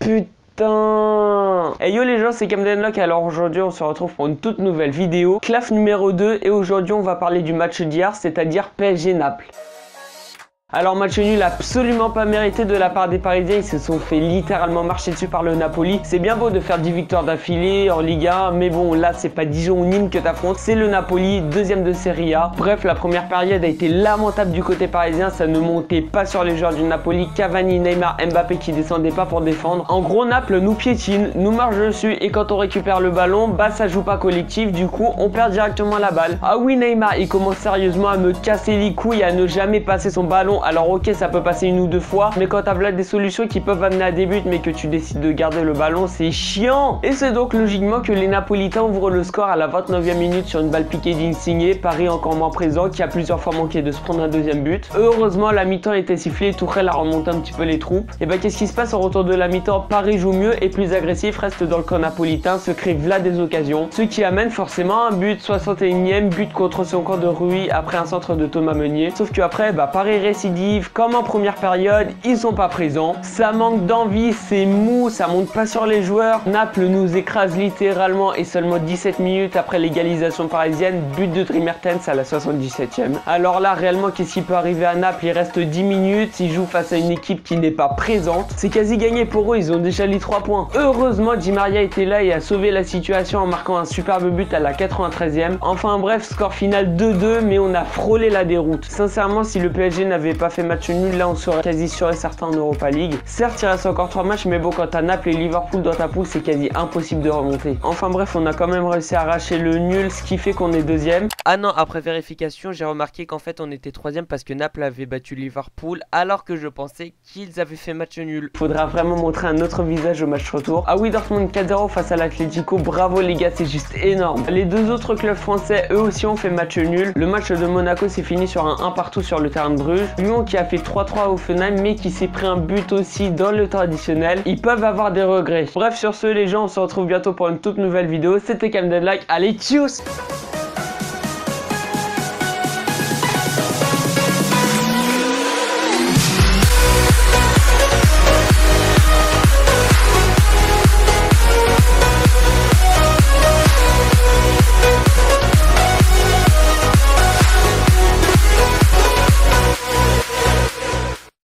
putain. Hey yo les gens, c'est Camden Lock. Alors aujourd'hui on se retrouve pour une toute nouvelle vidéo, claf numéro 2, et aujourd'hui on va parler du match d'hier, c'est-à-dire PSG Naples. Alors match nul absolument pas mérité de la part des Parisiens, ils se sont fait littéralement marcher dessus par le Napoli. C'est bien beau de faire 10 victoires d'affilée en Ligue 1, mais bon là c'est pas Dijon ou Nîmes que t'affrontes, c'est le Napoli, deuxième de Serie A. Bref, la première période a été lamentable du côté parisien, ça ne montait pas sur les joueurs du Napoli, Cavani, Neymar, Mbappé qui descendaient pas pour défendre. En gros Naples nous piétine, nous marche dessus et quand on récupère le ballon, bah ça joue pas collectif, du coup on perd directement la balle. Ah oui Neymar, il commence sérieusement à me casser les couilles, à ne jamais passer son ballon. Alors ok, ça peut passer une ou deux fois, mais quand t'as là des solutions qui peuvent amener à des buts mais que tu décides de garder le ballon, c'est chiant. Et c'est donc logiquement que les Napolitains ouvrent le score à la 29e minute sur une balle piquée d'Insigne. Paris encore moins présent, qui a plusieurs fois manqué de se prendre un deuxième but. Heureusement la mi-temps était sifflée, Tourelle a remonté un petit peu les troupes. Et bah qu'est-ce qui se passe au retour de la mi-temps? Paris joue mieux et plus agressif, reste dans le camp napolitain, se crée là des occasions, ce qui amène forcément un but. 61e but contre son camp de Rui après un centre de Thomas Meunier. Sauf que après bah Paris récidive comme en première période, ils sont pas présents, ça manque d'envie, c'est mou, ça monte pas sur les joueurs. Naples nous écrase littéralement et seulement 17 minutes après l'égalisation parisienne, but de Dries Mertens à la 77e. Alors là réellement qu'est-ce qui peut arriver à Naples? Il reste 10 minutes, ils jouent face à une équipe qui n'est pas présente, c'est quasi gagné pour eux, ils ont déjà les 3 points. Heureusement Di Maria était là et a sauvé la situation en marquant un superbe but à la 93e. Enfin bref, score final 2-2, mais on a frôlé la déroute. Sincèrement, si le PSG n'avait pas fait match nul, là on serait quasi sûr et certain en Europa League. Certes il reste encore 3 matchs, mais bon, quand t'as Naples et Liverpool dans ta poule, c'est quasi impossible de remonter. Enfin bref, on a quand même réussi à arracher le nul, ce qui fait qu'on est deuxième. Ah non, après vérification, j'ai remarqué qu'en fait on était troisième parce que Naples avait battu Liverpool alors que je pensais qu'ils avaient fait match nul. Faudra vraiment montrer un autre visage au match retour. Ah oui, Dortmund 4-0 face à l'Atlético, bravo les gars, c'est juste énorme. Les deux autres clubs français eux aussi ont fait match nul. Le match de Monaco s'est fini sur un 1 partout sur le terrain de Bruges. Lyon qui a fait 3-3 à Offenheim mais qui s'est pris un but aussi dans le temps additionnel. Ils peuvent avoir des regrets. Bref, sur ce les gens, on se retrouve bientôt pour une toute nouvelle vidéo. C'était Camden Like, allez tchuss.